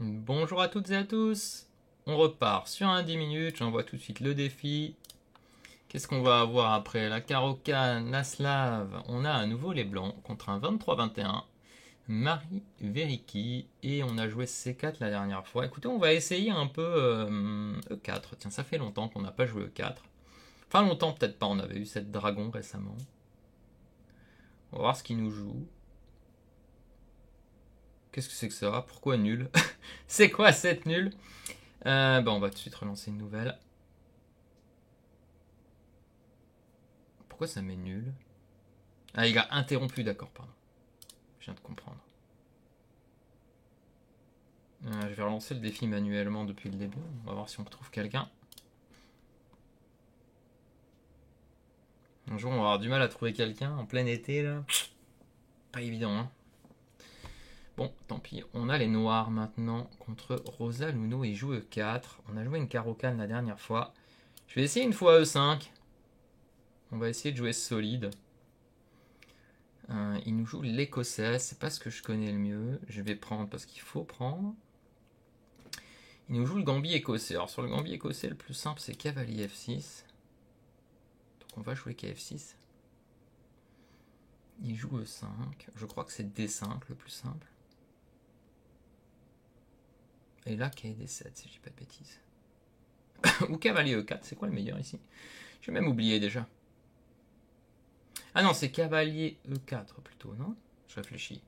Bonjour à toutes et à tous. On repart sur un 10 minutes. J'envoie tout de suite le défi. Qu'est-ce qu'on va avoir après? La Caro-Kann, la Slave. On a à nouveau les blancs contre un 23-21. Marie Vericki. Et on a joué C4 la dernière fois. Écoutez, on va essayer un peu E4. Tiens, ça fait longtemps qu'on n'a pas joué E4. Enfin, longtemps peut-être pas. On avait eu cette dragon récemment. On va voir ce qu'il nous joue. Qu'est-ce que c'est que ça? Pourquoi nul? C'est quoi cette nulle? Bon, on va tout de suite relancer une nouvelle. Pourquoi ça met nul? Ah, il a interrompu, d'accord, pardon. Je viens de comprendre. Je vais relancer le défi manuellement depuis le début. On va voir si on retrouve quelqu'un. Un jour, on va avoir du mal à trouver quelqu'un en plein été, là. Pas évident, hein. Bon, tant pis. On a les noirs maintenant contre Rosa Luno. Il joue E4. On a joué une Caro-Kann la dernière fois. Je vais essayer une fois E5. On va essayer de jouer solide. Il nous joue l'écossais. C'est pas ce que je connais le mieux. Je vais prendre parce qu'il faut prendre. Il nous joue le gambit écossais. Alors sur le gambit écossais, le plus simple c'est cavalier F6. Donc on va jouer KF6. Il joue E5. Je crois que c'est D5 le plus simple. Et là, KD7, si je dis pas de bêtises. Ou cavalier E4, c'est quoi le meilleur ici? J'ai même oublié déjà. Ah non, c'est cavalier E4 plutôt, non? Je réfléchis.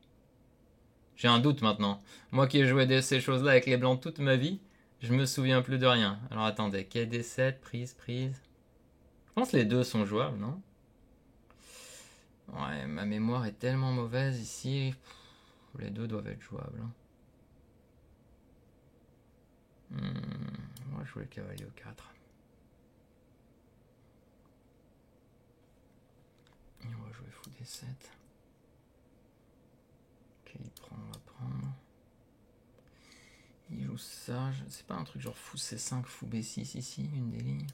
J'ai un doute maintenant. Moi qui ai joué ces choses-là avec les blancs toute ma vie, je me souviens plus de rien. Alors attendez, KD7, prise. Je pense que les deux sont jouables, non? Ouais, ma mémoire est tellement mauvaise ici. Les deux doivent être jouables. On va jouer le cavalier E4. Et on va jouer fou D7. Ok, il prend, on va prendre. Il joue ça. C'est pas un truc genre fou C5, fou B6 ici, une des lignes.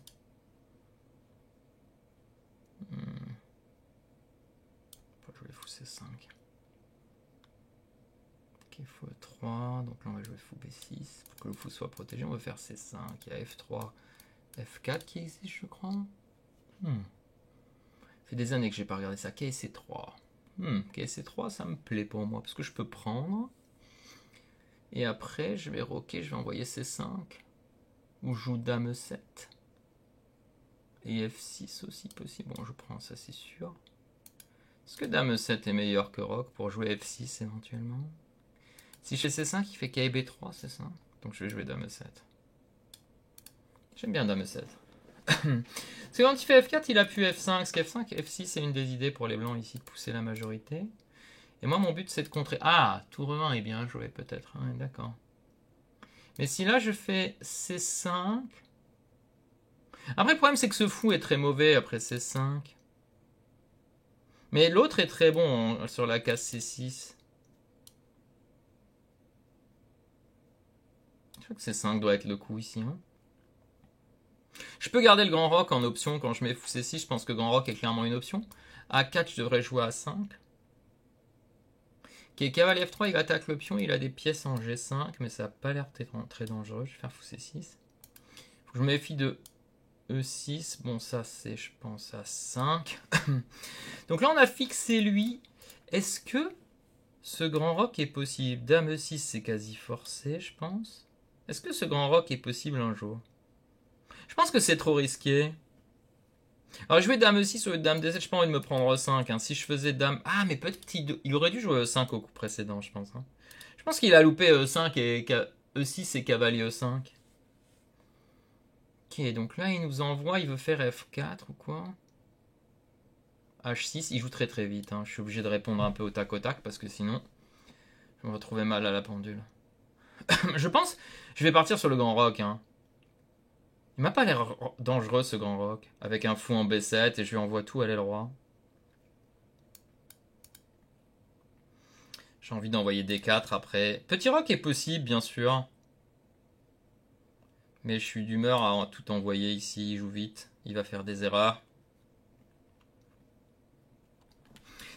On va jouer fou C5. Ok, fou E3. Donc là on va jouer fou B6. Pour que le fou soit protégé, on va faire C5. Il y a F3, F4 qui existe, je crois. Ça fait des années que j'ai pas regardé ça. KC3. KC3, ça me plaît pour moi. Parce que je peux prendre. Et après, je vais roquer, je vais envoyer C5. Ou je joue Dame 7. Et F6 aussi possible. Bon, je prends ça, c'est sûr. Est-ce que Dame 7 est meilleur que Roc pour jouer F6 éventuellement? Si je fais C5, il fait KB3, c'est ça? Donc je vais jouer Dame 7. J'aime bien Dame 7. Parce que quand il fait F4, il a pu F5. Parce qu'F5, F6, c'est une des idées pour les blancs ici de pousser la majorité. Et moi, mon but, c'est de contrer. Ah, tour 1 est bien joué, peut-être. Hein, d'accord. Mais si là, je fais C5. Après, le problème, c'est que ce fou est très mauvais après C5. Mais l'autre est très bon sur la case C6. Je crois que C5 doit être le coup ici. Hein. Je peux garder le grand roc en option quand je mets fou C6. Je pense que grand roc est clairement une option. A4, je devrais jouer à 5. Ok, cavalier F3, il attaque le pion. Il a des pièces en G5, mais ça n'a pas l'air très dangereux. Je vais faire fou C6. Faut que je me méfie de E6. Bon, ça, c'est, je pense, à 5. Donc là, on a fixé lui. Est-ce que ce grand roc est possible? Dame E6, c'est quasi forcé, je pense. Est-ce que ce grand roc est possible un jour? Je pense que c'est trop risqué. Alors, jouer Dame E6 au lieu de Dame D7, je n'ai pas envie de me prendre E5. Hein. Si je faisais Dame... Ah, mais peut-être il aurait dû jouer E5 au coup précédent, je pense. Hein. Je pense qu'il a loupé E5 et E6 et cavalier E5. Ok, donc là, il nous envoie, il veut faire F4 ou quoi? H6, il joue très très vite. Hein. Je suis obligé de répondre un peu au tac parce que sinon, je me retrouvais mal à la pendule. Je pense, je vais partir sur le grand roc. Hein. Il m'a pas l'air dangereux ce grand roc. Avec un fou en B7 et je lui envoie tout à l'aile roi. J'ai envie d'envoyer D4 après. Petit roc est possible, bien sûr. Mais je suis d'humeur à tout envoyer ici. Il joue vite. Il va faire des erreurs.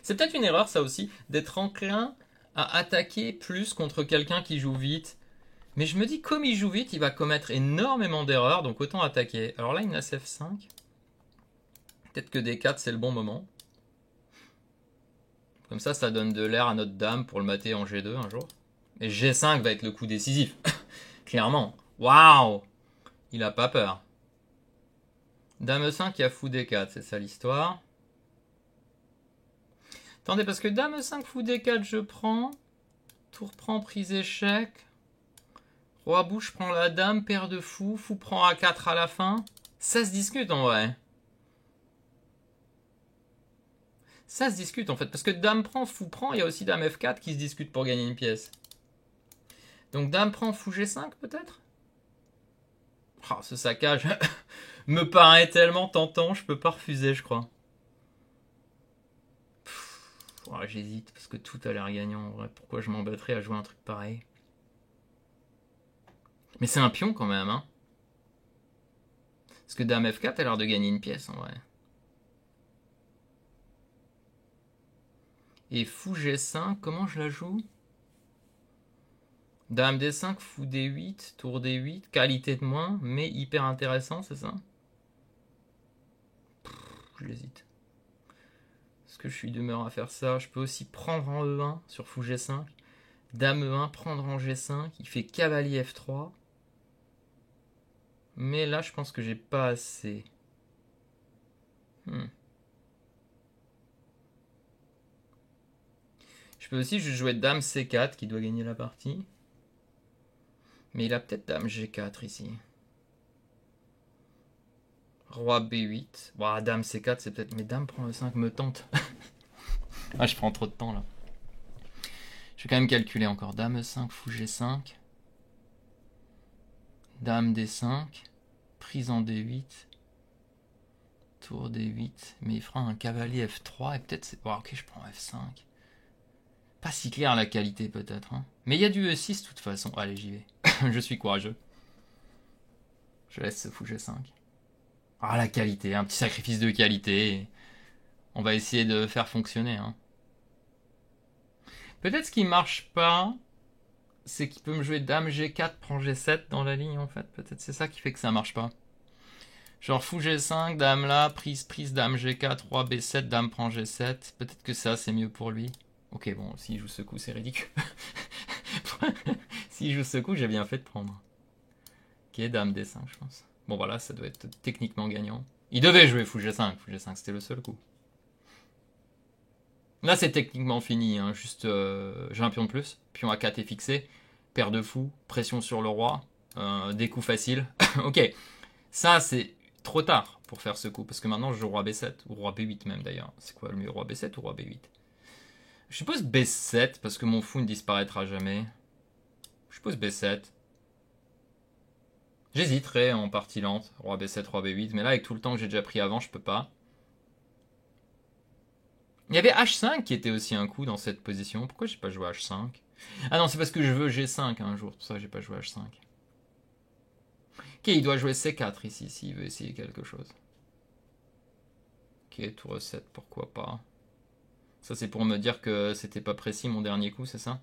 C'est peut-être une erreur, ça aussi, d'être enclin à attaquer plus contre quelqu'un qui joue vite. Mais je me dis, comme il joue vite, il va commettre énormément d'erreurs, donc autant attaquer. Alors là, il me laisse F5. Peut-être que D4, c'est le bon moment. Comme ça donne de l'air à notre dame pour le mater en G2 un jour. Et G5 va être le coup décisif. Clairement. Waouh! Il a pas peur. Dame 5, il y a fou D4, c'est ça l'histoire. Attendez, parce que Dame 5, fou D4, je prends. Tour prend, prise échec. Roi bouche prend la dame, paire de fou. Fou prend A4 à la fin. Ça se discute en vrai. Ça se discute en fait, parce que dame prend, fou prend, il y a aussi dame F4 qui se discute pour gagner une pièce. Donc dame prend, fou G5 peut-être. Oh, ce saccage me paraît tellement tentant, je peux pas refuser je crois. Oh, j'hésite, parce que tout a l'air gagnant en vrai. Pourquoi je m'embêterais à jouer un truc pareil? Mais c'est un pion quand même, hein. Parce que dame F4 a l'air de gagner une pièce en vrai. Et fou G5, comment je la joue? Dame D5, fou D8, tour D8, qualité de moins, mais hyper intéressant, c'est ça? J'hésite. Est-ce que je suis d'humeur à faire ça? Je peux aussi prendre en E1 sur fou G5. Dame E1, prendre en G5, il fait cavalier F3. Mais là, je pense que j'ai pas assez. Je peux aussi juste jouer dame C4 qui doit gagner la partie. Mais il a peut-être dame G4 ici. Roi B8. Ouah, dame C4 c'est peut-être... Mais dame prend E5 me tente. Ah, je prends trop de temps là. Je vais quand même calculer encore. Dame E5, fou G5. Dame D5. Prise en D8. Tour D8. Mais il fera un cavalier F3 et peut-être c'est... Oh, ok, je prends F5. Pas si clair la qualité peut-être. Hein. Mais il y a du E6 de toute façon. Allez, j'y vais. Je suis courageux. Je laisse ce fou G5. Ah, la qualité. Un petit sacrifice de qualité. On va essayer de faire fonctionner. Hein. Peut-être ce qui marche pas, c'est qu'il peut me jouer dame G4, prend G7 dans la ligne en fait. Peut-être c'est ça qui fait que ça marche pas. Genre fou G5, dame là, prise, dame G4, roi B7, dame prend G7. Peut-être que ça c'est mieux pour lui. Ok, bon, s'il joue ce coup, c'est ridicule. S'il joue ce coup, j'ai bien fait de prendre. Ok, dame D5, je pense. Bon, voilà, ça doit être techniquement gagnant. Il devait jouer fou G5. Fou G5, c'était le seul coup. Là, c'est techniquement fini. Hein. Juste, j'ai un pion de plus. Pion A4 est fixé. Paire de fou. Pression sur le roi. Des coups faciles. Ok. Ça, c'est trop tard pour faire ce coup. Parce que maintenant, je joue roi B7. Ou roi B8 même, d'ailleurs. C'est quoi le mieux, roi B7 ou roi B8? Je suppose B7, parce que mon fou ne disparaîtra jamais. Je suppose B7. J'hésiterai en partie lente. Roi B7, roi B8. Mais là, avec tout le temps que j'ai déjà pris avant, je peux pas. Il y avait H5 qui était aussi un coup dans cette position. Pourquoi j'ai pas joué H5? Ah non, c'est parce que je veux G5 un jour. Pour ça, j'ai pas joué H5. Ok, il doit jouer C4 ici, s'il veut essayer quelque chose. Ok, tour E7, pourquoi pas. Ça, c'est pour me dire que c'était pas précis mon dernier coup, c'est ça?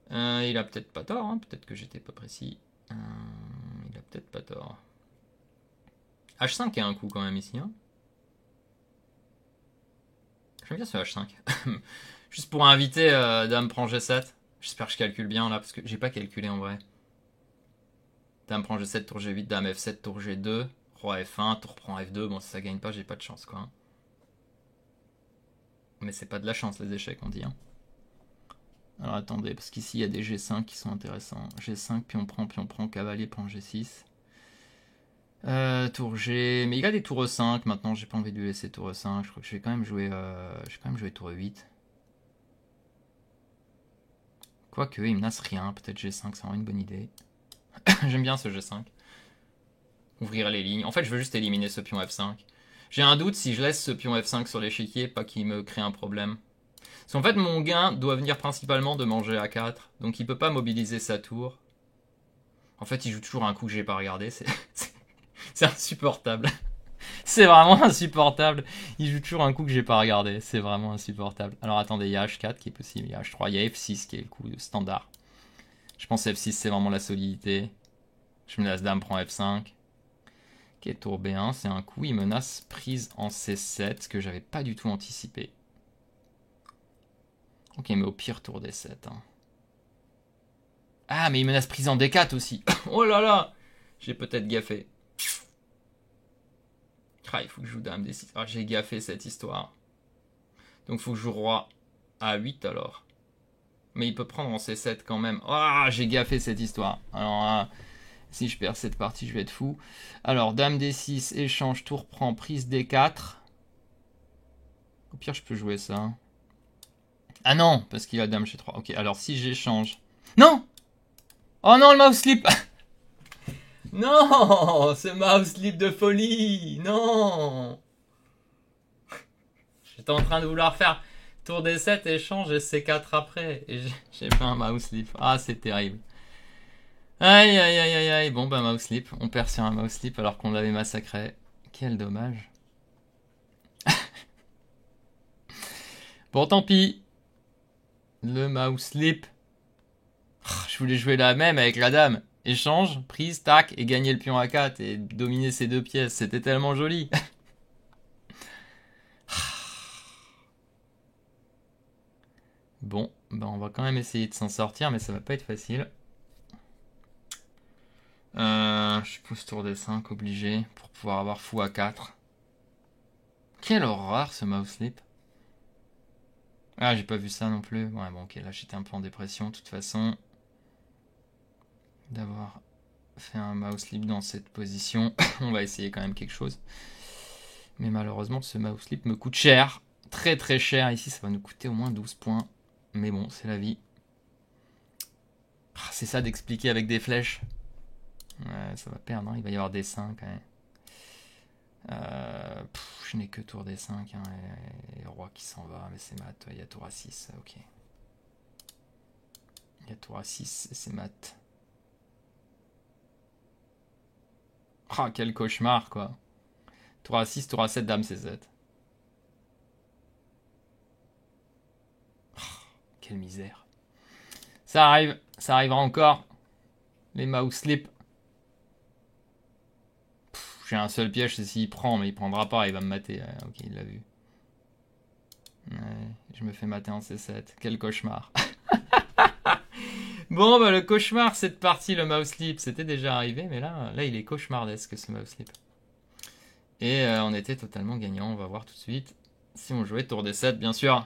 Il a peut-être pas tort, hein. Peut-être que j'étais pas précis. Il a peut-être pas tort. H5 est un coup quand même ici, hein. J'aime bien ce H5. Juste pour inviter dame prend G7. J'espère que je calcule bien là, parce que j'ai pas calculé en vrai. Dame prend G7, tour G8, dame F7, tour G2, roi F1, tour prend F2. Bon, si ça gagne pas, j'ai pas de chance quoi. Mais c'est pas de la chance les échecs, on dit. Hein. Alors attendez, parce qu'ici il y a des G5 qui sont intéressants. G5, pion prend, cavalier prend G6. Tour G. Mais il a des tours E5 maintenant, j'ai pas envie de lui laisser tour E5. Je crois que je vais quand même jouer, tour E8. Quoique, il menace rien. Peut-être G5, c'est vraiment une bonne idée. J'aime bien ce G5. Ouvrir les lignes. En fait, je veux juste éliminer ce pion F5. J'ai un doute si je laisse ce pion F5 sur l'échiquier, pas qu'il me crée un problème. Parce qu'en fait, mon gain doit venir principalement de manger A4. Donc il peut pas mobiliser sa tour. En fait, il joue toujours un coup que j'ai pas regardé. C'est insupportable. C'est vraiment insupportable. Il joue toujours un coup que j'ai pas regardé. C'est vraiment insupportable. Alors attendez, il y a H4 qui est possible. Il y a H3, il y a F6 qui est le coup standard. Je pense F6 c'est vraiment la solidité. Je menace dame prend F5. Ok, tour B1, c'est un coup. Il menace prise en C7, ce que j'avais pas du tout anticipé. Ok, mais au pire tour D7. Hein. Ah, mais il menace prise en D4 aussi. Oh là là, j'ai peut-être gaffé. Ah, il faut que je joue dame D6. Ah, j'ai gaffé cette histoire. Donc il faut que je joue roi A8 alors. Mais il peut prendre en C7 quand même. Ah, j'ai gaffé cette histoire. Alors, si je perds cette partie, je vais être fou. Alors, dame D6, échange, tour prend, prise D4. Au pire, je peux jouer ça. Ah non, parce qu'il a dame chez 3. Ok, alors si j'échange... Non! Oh non, le mouse slip! Non! Ce mouse slip de folie! Non! J'étais en train de vouloir faire tour D7, échange et C4 après. Et j'ai fait un mouse slip. Ah, c'est terrible. Aïe, aïe, aïe, aïe, aïe. Bon, bah, mouse slip. On perd sur un mouse slip alors qu'on l'avait massacré. Quel dommage. Bon, tant pis. Le mouse slip. Je voulais jouer la même avec la dame. Échange, prise, tac, et gagner le pion à 4 et dominer ces deux pièces. C'était tellement joli. Bon, ben on va quand même essayer de s'en sortir, mais ça va pas être facile. Je pousse tour D5, obligé, pour pouvoir avoir fou à 4. Quelle horreur ce mouse slip. Ah, j'ai pas vu ça non plus. Ouais, bon, ok, là j'étais un peu en dépression, de toute façon. D'avoir fait un mouse slip dans cette position. On va essayer quand même quelque chose. Mais malheureusement, ce mouse slip me coûte cher. Très très cher. Ici, ça va nous coûter au moins 12 points. Mais bon, c'est la vie. C'est ça d'expliquer avec des flèches. Ouais, ça va perdre, hein. Il va y avoir des 5 quand même. Je n'ai que tour des 5 hein, et roi qui s'en va, mais c'est mat. Il y a tour à 6, ok. Il y a tour à 6 et c'est mat. Ah, quel cauchemar, quoi. Tour à 6, tour à 7, dame C7. Oh, quelle misère. Ça arrive, ça arrivera encore. Les mouse slip. J'ai un seul piège, c'est s'il prend, mais il prendra pas, il va me mater. Ok, il l'a vu. Ouais, je me fais mater en C7. Quel cauchemar. Bon, bah le cauchemar, cette partie, le mouse slip, c'était déjà arrivé, mais là il est cauchemardesque ce mouse slip. Et on était totalement gagnant, on va voir tout de suite. Si on jouait tour D7, bien sûr.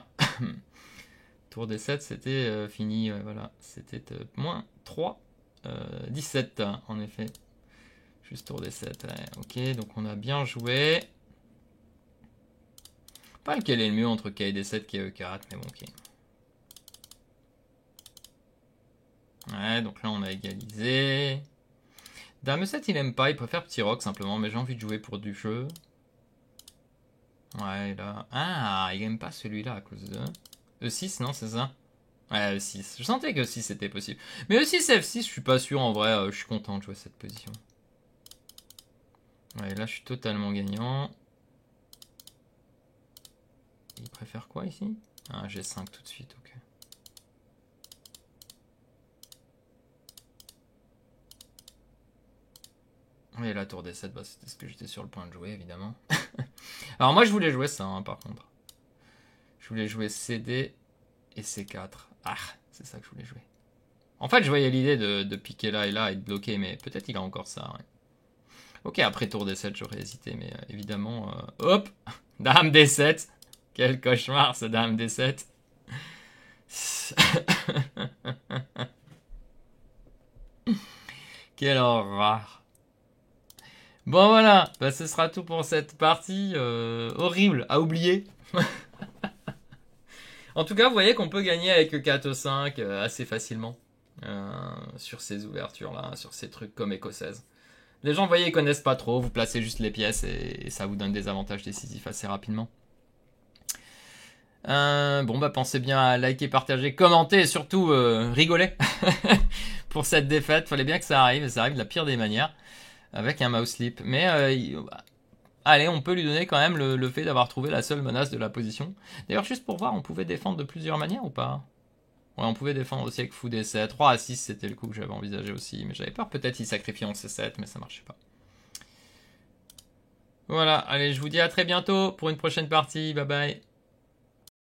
Tour D7, c'était fini, voilà. C'était moins 3, 17, en effet. Juste tour D7, ouais. Ok, donc on a bien joué. Pas lequel est le mieux entre K et D7, K et E4, mais bon, ok. Ouais, donc là on a égalisé. Dame E7 il aime pas, il préfère petit roc simplement, mais j'ai envie de jouer pour du jeu. Ouais, là... Ah, il aime pas celui-là à cause de... E6, non, c'est ça? Ouais, E6. Je sentais que E6 c'était possible. Mais E6, F6, je suis pas sûr en vrai, je suis content de jouer cette position. Ouais, là je suis totalement gagnant. Il préfère quoi ici? Ah, G5 tout de suite, ok. Et la tour D7, bah, c'était ce que j'étais sur le point de jouer, évidemment. Alors moi, je voulais jouer ça, hein, par contre. Je voulais jouer CD et C4. Ah, c'est ça que je voulais jouer. En fait, je voyais l'idée de piquer là et là et de bloquer, mais peut-être il a encore ça, ouais. Ok, après tour D7, j'aurais hésité, mais évidemment... hop, dame D7. Quel cauchemar, ce dame D7. Quelle horreur. Bon voilà, bah, ce sera tout pour cette partie horrible à oublier. En tout cas, vous voyez qu'on peut gagner avec 4-5 assez facilement sur ces ouvertures-là, sur ces trucs comme écossaise. Les gens, vous voyez, ils connaissent pas trop, vous placez juste les pièces et ça vous donne des avantages décisifs assez rapidement. Bon bah pensez bien à liker, partager, commenter et surtout rigoler pour cette défaite. Fallait bien que ça arrive, et ça arrive de la pire des manières avec un mouse slip. Mais allez, on peut lui donner quand même le fait d'avoir trouvé la seule menace de la position. D'ailleurs, juste pour voir, on pouvait défendre de plusieurs manières ou pas? Ouais, on pouvait défendre aussi avec fou D7. 3 à 6, c'était le coup que j'avais envisagé aussi. Mais j'avais peur, peut-être il sacrifiait en C7, mais ça marchait pas. Voilà, allez, je vous dis à très bientôt pour une prochaine partie. Bye bye.